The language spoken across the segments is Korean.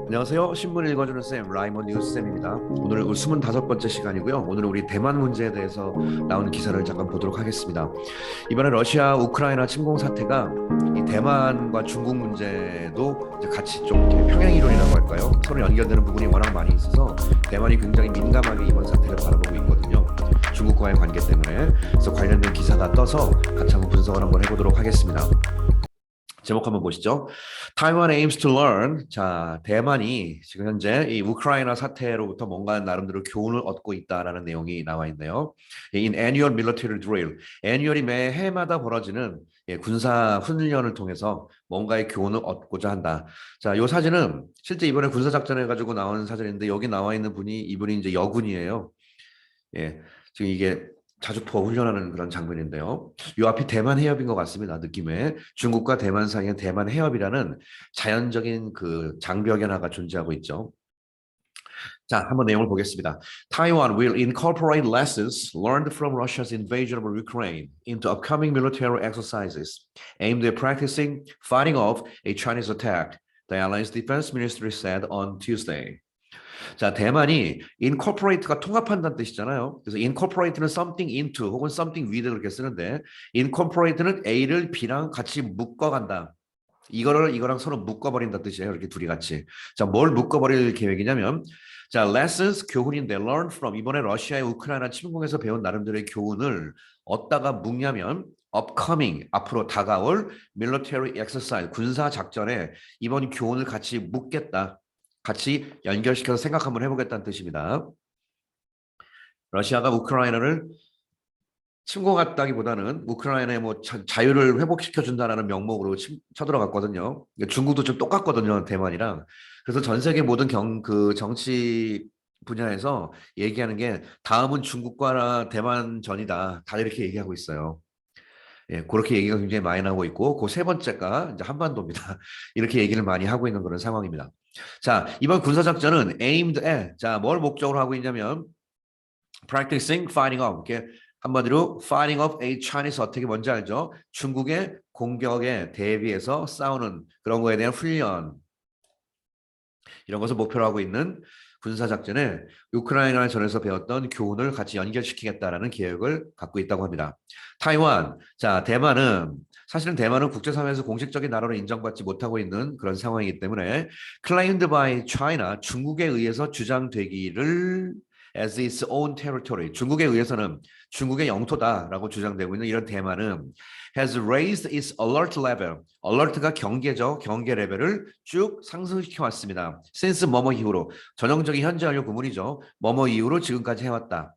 안녕하세요. 신문 읽어주는 쌤, 라이먼 뉴스쌤입니다. 오늘 25번째 시간이고요. 오늘은 우리 대만 문제에 대해서 나온 기사를 잠깐 보도록 하겠습니다. 이번에 러시아 우크라이나 침공 사태가 이 대만과 중국 문제도 이제 같이 좀 이렇게 평행 이론이라고 할까요? 서로 연결되는 부분이 워낙 많이 있어서 대만이 굉장히 민감하게 이번 사태를 바라보고 있거든요. 중국과의 관계 때문에. 그래서 관련된 기사가 떠서 같이 한번 분석을 한번 해보도록 하겠습니다. 제목 한번 보시죠. Taiwan aims to learn. 자, 대만이 지금 현재 이 우크라이나 사태로부터 뭔가 나름대로 교훈을 얻고 있다라는 내용이 나와 있네요. In annual military drill. annual이 매 해마다 벌어지는 군사 훈련을 통해서 뭔가의 교훈을 얻고자 한다. 자, 이 사진은 실제 이번에 군사 작전해 가지고 나온 사진인데 여기 나와 있는 분이 이분이 이제 여군이에요. 예. 지금 이게 자주포 훈련하는 그런 장면인데요. 이 앞이 대만 해협인 것 같습니다. 느낌에 중국과 대만 사이에 대만 해협이라는 자연적인 그 장벽이 하나가 존재하고 있죠. 자, 한번 내용을 보겠습니다. Taiwan will incorporate lessons learned from Russia's invasion of Ukraine into upcoming military exercises aimed at practicing fighting off a Chinese attack, the alliance defense ministry said on Tuesday. 자, 대만이 incorporate가 통합한다는 뜻이잖아요. 그래서 incorporate는 something into 혹은 something with 그렇게 쓰는데 incorporate는 A를 B랑 같이 묶어간다. 이거랑 서로 묶어버린다는 뜻이에요. 이렇게 둘이 같이. 자, 뭘 묶어버릴 계획이냐면 자, lessons 교훈인데 learn from 이번에 러시아의 우크라이나 침공에서 배운 나름대로의 교훈을 얻다가 묵냐면 upcoming 앞으로 다가올 military exercise 군사 작전에 이번 교훈을 같이 묻겠다. 같이 연결시켜서 생각 한번 해보겠다는 뜻입니다. 러시아가 우크라이나를 침공했다기보다는 우크라이나의 뭐 자유를 회복시켜준다는 명목으로 쳐들어갔거든요. 중국도 좀 똑같거든요, 대만이랑. 그래서 전 세계 모든 그 정치 분야에서 얘기하는 게 다음은 중국과 대만전이다. 다 이렇게 얘기하고 있어요. 예, 그렇게 얘기가 굉장히 많이 나오고 있고, 그 세 번째가 이제 한반도입니다. 이렇게 얘기를 많이 하고 있는 그런 상황입니다. 자, 이번 군사작전은 aimed at, 자, 뭘 목적으로 하고 있냐면, practicing fighting off, 이렇게 한마디로 fighting off a Chinese attack이 뭔지 알죠? 중국의 공격에 대비해서 싸우는 그런 거에 대한 훈련, 이런 것을 목표로 하고 있는 군사작전에 우크라이나 전에서 배웠던 교훈을 같이 연결시키겠다라는 계획을 갖고 있다고 합니다. 타이완, 자, 사실은 대만은 국제사회에서 공식적인 나라로 인정받지 못하고 있는 그런 상황이기 때문에 claimed by China, 중국에 의해서 주장되기를 as its own territory, 중국에 의해서는 중국의 영토다라고 주장되고 있는 이런 대만은 has raised its alert level, alert가 경계죠. 경계 레벨을 쭉 상승시켜 왔습니다. since 뭐뭐 이후로, 전형적인 현재 완료 구문이죠. 뭐뭐 이후로 지금까지 해왔다.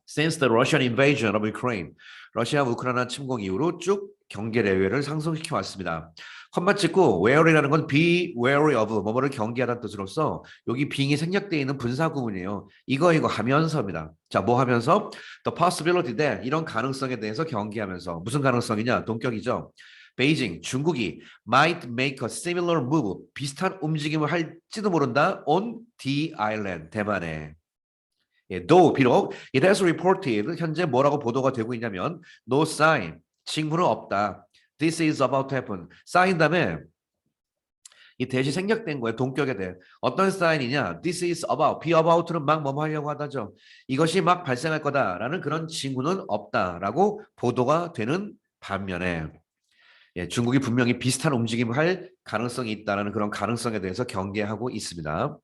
Since the Russian invasion of Ukraine, 러시아 우크라이나 침공 이후로 쭉 경계 레벨을 상승시켜 왔습니다. 컴마 찍고 ware이라는 건 be wary of 뭐뭐를 경계하다는 뜻으로서 여기 being이 생략되어 있는 분사 구문이에요. 이거 하면서입니다. 자, 뭐 하면서? The possibility that 이런 가능성에 대해서 경계하면서 무슨 가능성이냐? 동격이죠. 베이징, 중국이 might make a similar move 비슷한 움직임을 할지도 모른다 on the island 대만에. 예, though 비록 it has reported 현재 뭐라고 보도가 되고 있냐면 no sign 징후는 없다. This is about to happen. 사인 다음에 이 대시 생략된 거예요. 동격에 대해. 어떤 사인이냐? This is about. be about는 막 뭐뭐 하려고 하다죠. 이것이 막 발생할 거다라는 그런 징후는 없다라고 보도가 되는 반면에 예, 중국이 분명히 비슷한 움직임을 할 가능성이 있다는 그런 가능성에 대해서 경계하고 있습니다.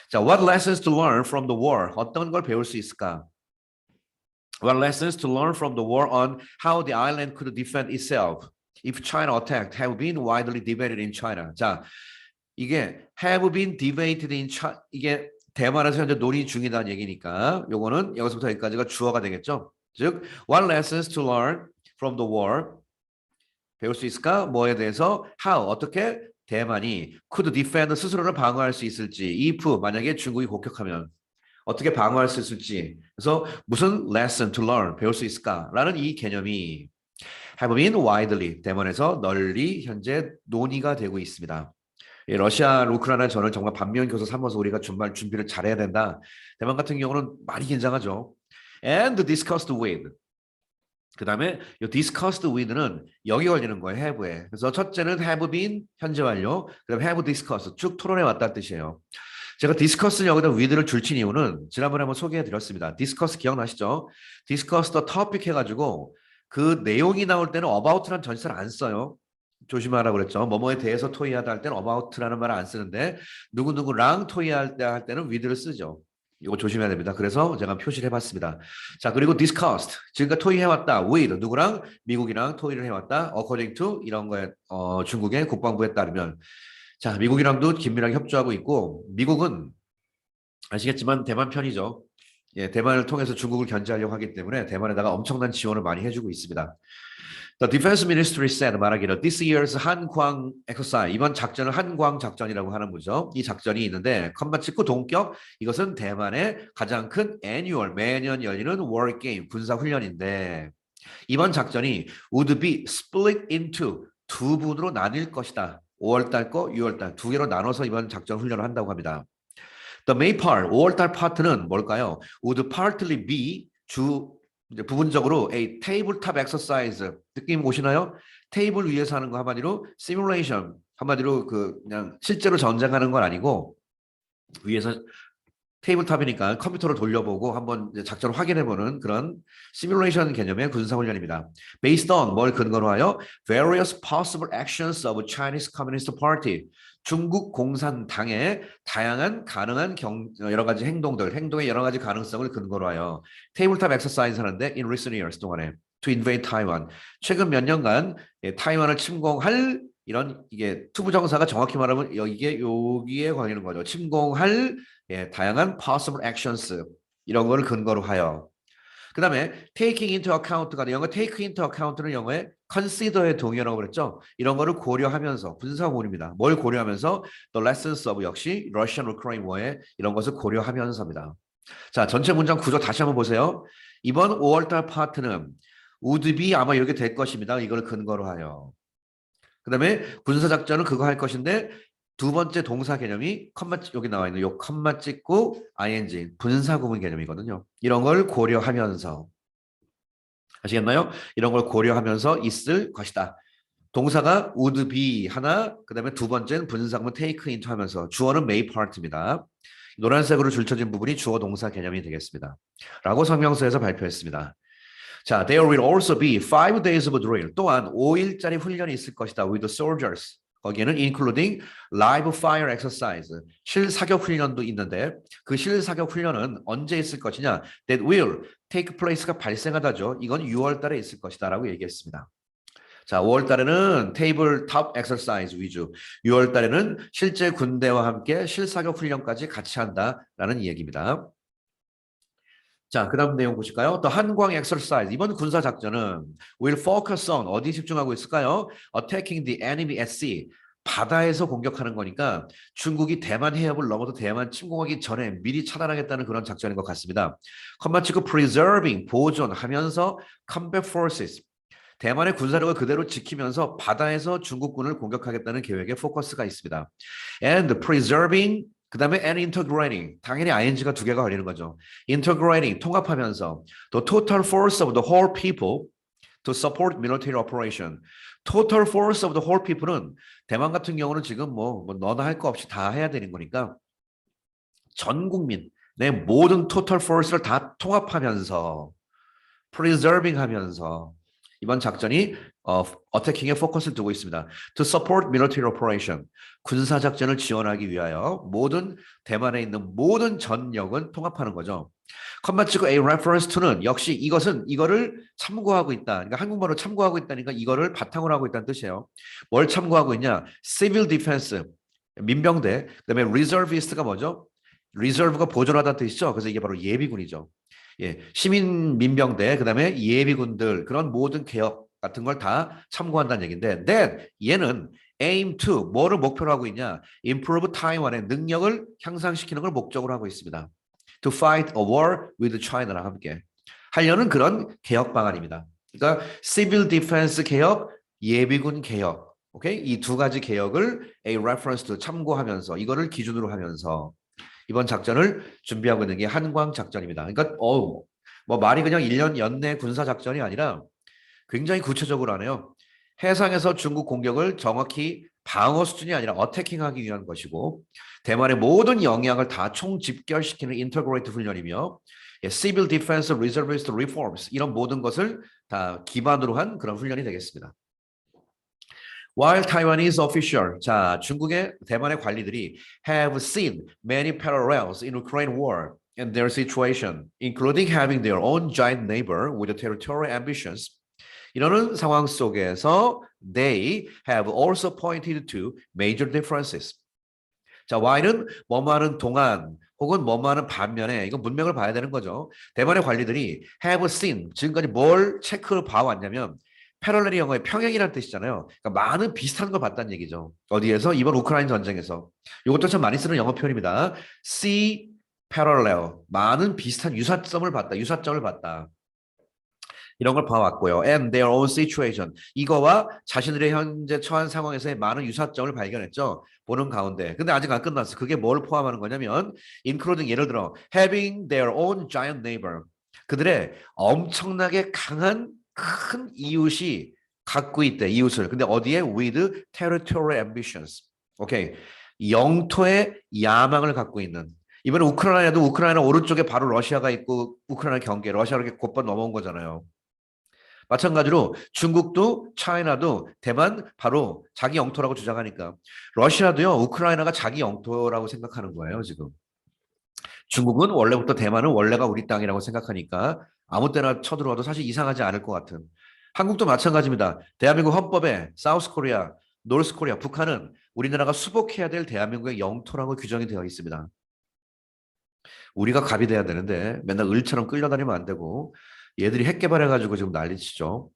자, what lessons to learn from the war? 어떤 걸 배울 수 있을까? What lessons to learn from the war on how the island could defend itself if China attacked have been widely debated in China. 자, 이게 have been debated in China, 이게 대만에서 현재 논의 중이다는 얘기니까 요거는 여기서부터 여기까지가 주어가 되겠죠. 즉, what lessons to learn from the war? 배울 수 있을까? 뭐에 대해서? How, 어떻게 대만이 could defend 스스로를 방어할 수 있을지 if 만약에 중국이 공격하면 어떻게 방어할 수 있을지 그래서 무슨 lesson to learn 배울 수 있을까라는 이 개념이 have been widely 대만에서 널리 현재 논의가 되고 있습니다. 러시아, 우크라이나 전을 정말 반면교사 삼아서 우리가 정말 준비를 잘해야 된다. 대만 같은 경우는 많이 긴장하죠. And discussed with 그 다음에 이 discussed with는 여기 걸리는 거예요. have에. 그래서 첫째는 have been 현재 완료. 그다음 have discussed 쭉 토론해 왔다는 뜻이에요. 제가 discuss는 여기다 with를 줄친 이유는 지난번에 한번 소개해 드렸습니다. discuss 기억나시죠? discuss the topic 해가지고 그 내용이 나올 때는 about라는 전치사를 안 써요. 조심하라고 그랬죠. 뭐뭐에 대해서 토의하다 할 때는 about라는 말을 안 쓰는데 누구누구랑 토의할 때는 with를 쓰죠. 이거 조심해야 됩니다. 그래서 제가 표시를 해봤습니다. 자, 그리고 discussed. 지금까지 토의해왔다. with. 누구랑? 미국이랑 토의를 해왔다. according to. 이런 거에, 중국의 국방부에 따르면. 자, 미국이랑도 긴밀하게 협조하고 있고, 미국은 아시겠지만 대만 편이죠. 예, 대만을 통해서 중국을 견제하려고 하기 때문에 대만에다가 엄청난 지원을 많이 해주고 있습니다. The Defense Ministry said 말하기를 this year's 한광 exercise 이번 작전을 한광 작전이라고 하는 거죠. 이 작전이 있는데 컴마 찍고 동격 이것은 대만의 가장 큰 annual 매년 열리는 war game 군사 훈련인데 이번 작전이 would be split into 두 분으로 나뉠 것이다. 5월달 거 6월달 두 개로 나눠서 이번 작전 훈련을 한다고 합니다. The May part 5월달 파트는 뭘까요? would partly be 이제 부분적으로 a tabletop exercise 느낌 오시나요? 테이블 위에서 하는 거 한마디로 simulation 한마디로 그냥 실제로 전쟁하는 건 아니고 위에서 테이블탑이니까 컴퓨터를 돌려보고 한번 작전을 확인해보는 그런 시뮬레이션 개념의 군사훈련입니다. Based on 뭘 근거로 하여 various possible actions of Chinese Communist Party 중국 공산당의 다양한 가능한 여러 가지 행동의 여러 가지 가능성을 근거로 하여 테이블탑 엑서사이즈 하는데 in recent years 동안에 to invade Taiwan 최근 몇 년간 타이완을 침공할 이런 이게 투부정사가 정확히 말하면 여기에 걸리는 거죠. 침공할 다양한 possible actions 이런 거를 근거로 하여 그 다음에 taking into account가 영어 take into account는 영어에 consider의 동의어라고 그랬죠. 이런 거를 고려하면서 분사구문입니다. 뭘 고려하면서 the lessons of 역시 Russian-Ukraine war에 이런 것을 고려하면서입니다. 자, 전체 문장 구조 다시 한번 보세요. 이번 5월달 파트는 would be 아마 이렇게 될 것입니다. 이걸 근거로 하여 그 다음에 군사작전은 그거 할 것인데 두 번째 동사 개념이 컴마 여기 나와 있는 요 컴마 찍고 ing 분사구문 개념이거든요. 이런 걸 고려하면서 아시겠나요? 이런 걸 고려하면서 있을 것이다. 동사가 would be 하나, 그 다음에 두 번째는 분사구문 take into 하면서 주어는 may part입니다. 노란색으로 줄쳐진 부분이 주어 동사 개념이 되겠습니다. 라고 성명서에서 발표했습니다. 자, there will also be 5 days of drill. 또한 5일짜리 훈련이 있을 것이다. with the soldiers. 거기에는 including live fire exercise. 실사격 훈련도 있는데 그 실사격 훈련은 언제 있을 것이냐? That will take place가 발생하다죠. 이건 6월 달에 있을 것이다 라고 얘기했습니다. 자, 5월 달에는 테이블탑 엑서사이즈 위주, 6월 달에는 실제 군대와 함께 실사격 훈련까지 같이 한다라는 얘기입니다. 자, 그 다음 내용 보실까요? 또 한광 엑서사이즈. 이번 군사 작전은 will focus on 어디 집중하고 있을까요? Attacking the enemy at sea. 바다에서 공격하는 거니까 중국이 대만 해협을 넘어서 대만 침공하기 전에 미리 차단하겠다는 그런 작전인 것 같습니다. 컴마 치고 preserving 보존하면서 combat forces. 대만의 군사력을 그대로 지키면서 바다에서 중국군을 공격하겠다는 계획에 포커스가 있습니다. And preserving 그 다음에 and integrating 당연히 ing가 두 개가 걸리는 거죠. integrating 통합하면서 the total force of the whole people to support military operation. total force of the whole people은 대만 같은 경우는 지금 뭐 너나 할 거 없이 다 해야 되는 거니까 전 국민 내 모든 total force를 다 통합하면서 preserving 하면서 이번 작전이 어태킹에 포커스를 두고 있습니다. To support military operation. 군사작전을 지원하기 위하여 대만에 있는 모든 전력은 통합하는 거죠. 컴마 치고 A reference to는 역시 이거를 참고하고 있다. 그러니까 한국말로 참고하고 있다니까 이거를 바탕으로 하고 있다는 뜻이에요. 뭘 참고하고 있냐? Civil defense, 민병대. 그다음에 reservist가 뭐죠? reserve가 보존하다는 뜻이죠. 그래서 이게 바로 예비군이죠. 예, 시민 민병대 그다음에 예비군들 그런 모든 개혁 같은 걸 다 참고한다는 얘기인데 that 얘는 aim to 뭐를 목표로 하고 있냐 improve Taiwan의 능력을 향상시키는 걸 목적으로 하고 있습니다. to fight a war with China랑 함께 하려는 그런 개혁 방안입니다. 그러니까 civil defense 개혁, 예비군 개혁, 오케이 이 두 가지 개혁을 a reference to 참고하면서 이거를 기준으로 하면서 이번 작전을 준비하고 있는 게 한광 작전입니다. 그러니까 뭐 말이 그냥 1년 연내 군사 작전이 아니라 굉장히 구체적으로 하네요. 해상에서 중국 공격을 정확히 방어 수준이 아니라 어태킹하기 위한 것이고 대만의 모든 영향을 다 총집결시키는 인터그레이트 훈련이며 Civil Defense Reservist Reforms 이런 모든 것을 다 기반으로 한 그런 훈련이 되겠습니다. While Taiwanese official, 자 중국의 대만의 관리들이 have seen many parallels in Ukraine war and their situation, including having their own giant neighbor with territorial ambitions. 이러는 상황 속에서 they have also pointed to major differences. 자, Y는 뭐뭐하는 동안 혹은 뭐뭐하는 반면에 이건 문맥을 봐야 되는 거죠. 대만의 관리들이 have seen 지금까지 뭘 체크를 봐왔냐면 패럴렐이 영어의 평행이라는 뜻이잖아요. 그러니까 많은 비슷한 걸 봤다는 얘기죠. 어디에서? 이번 우크라이나 전쟁에서. 이것도 참 많이 쓰는 영어 표현입니다. See parallel 많은 비슷한 유사점을 봤다. 유사점을 봤다. 이런 걸 봐왔고요. And their own situation. 이거와 자신들의 현재 처한 상황에서의 많은 유사점을 발견했죠. 보는 가운데. 근데 아직 안 끝났어. 그게 뭘 포함하는 거냐면 including 예를 들어 having their own giant neighbor. 그들의 엄청나게 강한 큰 이웃이 갖고 있대. 이웃을. 근데 어디에? With territorial ambitions. 오케이. 영토의 야망을 갖고 있는. 이번에 우크라이나도 우크라이나 오른쪽에 바로 러시아가 있고 우크라이나 경계. 러시아로 이렇게 곧바로 넘어온 거잖아요. 마찬가지로 중국도 차이나도 대만 바로 자기 영토라고 주장하니까 러시아도요 우크라이나가 자기 영토라고 생각하는 거예요 지금. 중국은 원래부터 대만은 원래가 우리 땅이라고 생각하니까 아무 때나 쳐들어와도 사실 이상하지 않을 것 같은. 한국도 마찬가지입니다. 대한민국 헌법에 사우스 코리아, 노스 코리아, 북한은 우리나라가 수복해야 될 대한민국의 영토라고 규정이 되어 있습니다. 우리가 갑이 돼야 되는데 맨날 을처럼 끌려다니면 안 되고 얘들이 핵 개발해가지고 지금 난리치죠.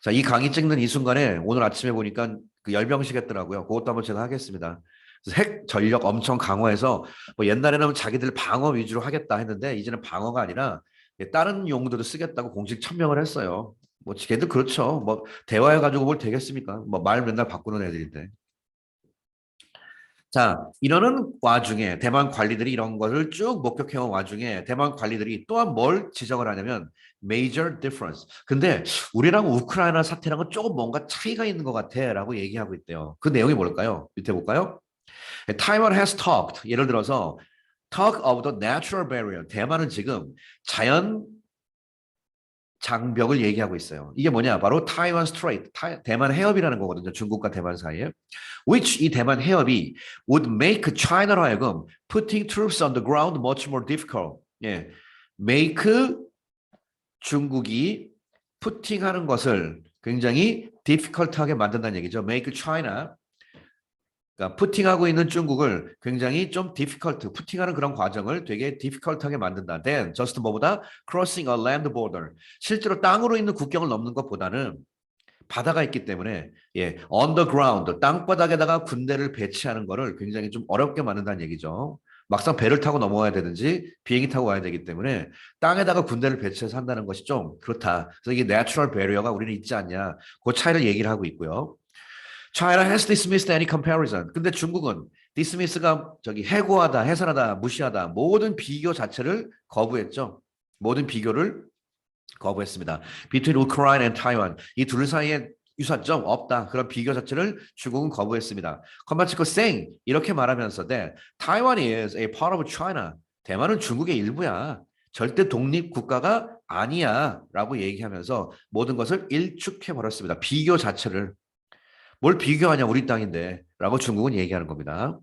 자, 이 강의 찍는 이 순간에 오늘 아침에 보니까 그 열병식 했더라고요. 그것도 한번 제가 하겠습니다. 그래서 핵 전력 엄청 강화해서 뭐 옛날에는 자기들 방어 위주로 하겠다 했는데 이제는 방어가 아니라 다른 용도도 쓰겠다고 공식 천명을 했어요. 뭐 걔들 그렇죠. 뭐 대화해가지고 뭘 되겠습니까? 뭐 말 맨날 바꾸는 애들인데. 자, 이러는 와중에 대만 관리들이 이런 것을 쭉 목격해온 와중에 대만 관리들이 또한 뭘 지적을 하냐면 major difference. 근데 우리랑 우크라이나 사태랑은 조금 뭔가 차이가 있는 것 같아라고 얘기하고 있대요. 그 내용이 뭘까요? 밑에 볼까요? Taiwan has talked. 예를 들어서 talk of the natural barrier. 대만은 지금 자연 장벽을 얘기하고 있어요. 이게 뭐냐? 바로 타이완 스트레이트, 대만 해협이라는 거거든요. 중국과 대만 사이에. Which 이 대만 해협이 would make China로 하여금 putting troops on the ground much more difficult. 예, make 중국이 putting 하는 것을 굉장히 difficult하게 만든다는 얘기죠. make China 그러니까 푸팅하고 있는 중국을 굉장히 좀 difficult, 푸팅하는 그런 과정을 되게 difficult하게 만든다. Then just 뭐보다 crossing a land border. 실제로 땅으로 있는 국경을 넘는 것보다는 바다가 있기 때문에 예, on the ground, 땅바닥에다가 군대를 배치하는 거를 굉장히 좀 어렵게 만든다는 얘기죠. 막상 배를 타고 넘어와야 되든지 비행기 타고 와야 되기 때문에 땅에다가 군대를 배치해서 한다는 것이 좀 그렇다. 그래서 이게 내추럴 배리어가 우리는 있지 않냐. 그 차이를 얘기를 하고 있고요. China has dismissed any comparison. 근데 중국은 dismiss가 저기 해고하다, 해산하다, 무시하다 모든 비교 자체를 거부했죠. 모든 비교를 거부했습니다. Between Ukraine and Taiwan 이 둘 사이에 유사점 없다. 그런 비교 자체를 중국은 거부했습니다. 컴바치코 saying 이렇게 말하면서 that Taiwan is a part of China. 대만은 중국의 일부야. 절대 독립 국가가 아니야. 라고 얘기하면서 모든 것을 일축해 버렸습니다. 비교 자체를. 뭘 비교하냐 우리 땅인데 라고 중국은 얘기하는 겁니다.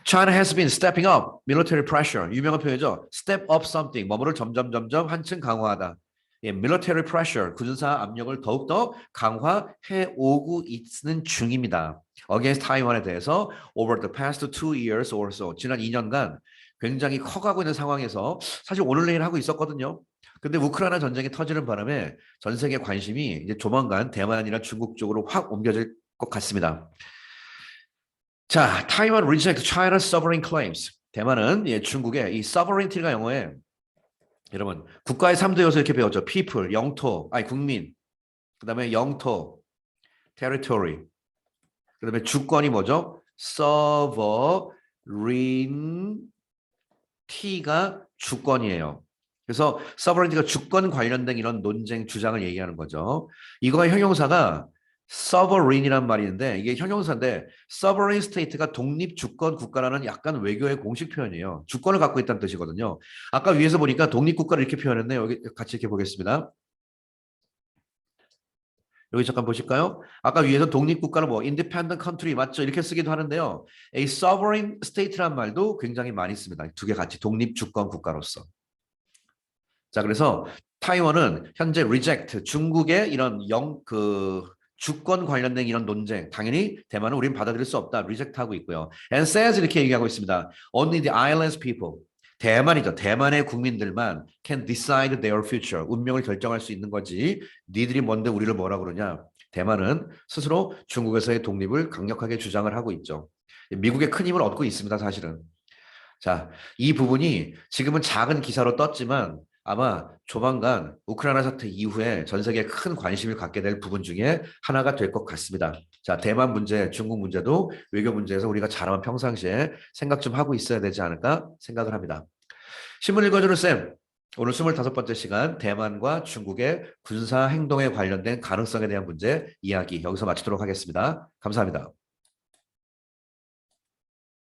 China has been stepping up military pressure. 유명한 표현이죠. step up something. 뭐뭐를 점점 한층 강화하다. 예, military pressure. 군사 압력을 더욱더 강화해 오고 있는 중입니다. against Taiwan에 대해서 over the past 2 years or so. 지난 2년간 굉장히 커가고 있는 상황에서 사실 오늘 내일 하고 있었거든요. 근데 우크라이나 전쟁이 터지는 바람에 전 세계 관심이 이제 조만간 대만이나 중국 쪽으로 확 옮겨질 것 같습니다. 자, Taiwan reject China's sovereign claims. 대만은 예, 중국의 이 sovereignty가 영어에 여러분 국가의 3대 요소 이렇게 배웠죠. people, 영토, 아니 국민. 그다음에 영토, territory. 그다음에 주권이 뭐죠? sovereignty가 주권이에요. 그래서 sovereignty가 주권 관련된 이런 논쟁 주장을 얘기하는 거죠. 이거의 형용사가 sovereign이란 말이 있는데 이게 형용사인데 sovereign state가 독립 주권 국가라는 약간 외교의 공식 표현이에요. 주권을 갖고 있다는 뜻이거든요. 아까 위에서 보니까 독립 국가를 이렇게 표현했네요. 여기 같이 이렇게 보겠습니다. 여기 잠깐 보실까요? 아까 위에서 독립국가를 뭐 independent country 맞죠? 이렇게 쓰기도 하는데요. A sovereign state란 말도 굉장히 많이 씁니다. 두 개 같이 독립 주권 국가로서. 자, 그래서 타이완은 현재 reject 중국의 이런 주권 관련된 이런 논쟁 당연히 대만은 우리는 받아들일 수 없다. reject 하고 있고요. And says 이렇게 얘기하고 있습니다. Only the islands people 대만이죠. 대만의 국민들만 can decide their future. 운명을 결정할 수 있는 거지. 니들이 뭔데 우리를 뭐라 그러냐. 대만은 스스로 중국에서의 독립을 강력하게 주장을 하고 있죠. 미국의 큰 힘을 얻고 있습니다. 사실은. 자, 이 부분이 지금은 작은 기사로 떴지만 아마 조만간 우크라이나 사태 이후에 전 세계에 큰 관심을 갖게 될 부분 중에 하나가 될 것 같습니다. 자, 대만 문제, 중국 문제도 외교 문제에서 우리가 잘하면 평상시에 생각 좀 하고 있어야 되지 않을까 생각을 합니다. 신문 읽어주는 쌤, 오늘 25번째 시간 대만과 중국의 군사 행동에 관련된 가능성에 대한 문제 이야기 여기서 마치도록 하겠습니다. 감사합니다.